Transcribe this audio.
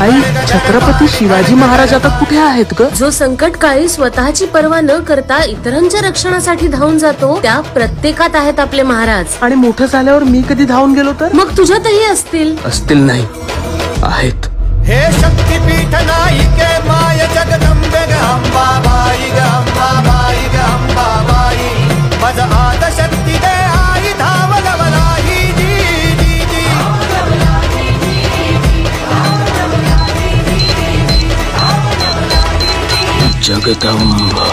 आई, छत्रपती शिवाजी महाराज आता कुठे आहेत ग? जो संकट काळी स्वतःची पर्वा न करता इतरांच्या रक्षणासाठी धावून जातो, त्या प्रत्येकात आहेत आपले महाराज. आणि मोठं झाल्यावर मी कधी धावून गेलो तर? मग तुझ्यातही असतील. असतील नाही, आहेत. हे शक्तिपीठ नायिके माय जगदंबे ग अंबाबाई ग अंबाबाई ग अंबाबाई. मज आद शक्ती दे आई धाव गवलाई जी जी जी. जगदंबा.